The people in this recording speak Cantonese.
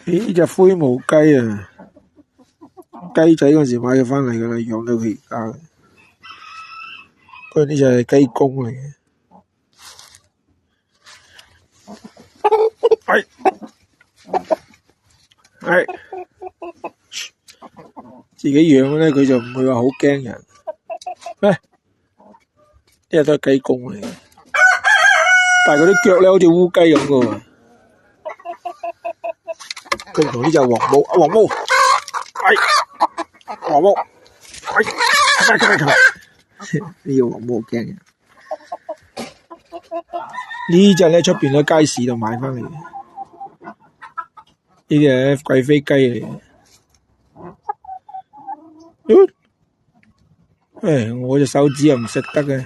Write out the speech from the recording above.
呢隻灰毛雞啊，雞仔嗰陣時買咗翻嚟噶啦，養到佢而家。不過呢隻係雞公嚟嘅。係自己養咧，佢就唔會話好驚人。呢隻都係雞公嚟嘅，但係嗰啲腳咧好似烏雞咁噶喎。佢唔同呢隻黃毛，黃毛，黃毛，呢個黃毛好驚人。呢隻咧出邊喺街市度買翻嚟嘅，呢隻係貴妃雞嚟嘅。我隻手指又唔食得嘅。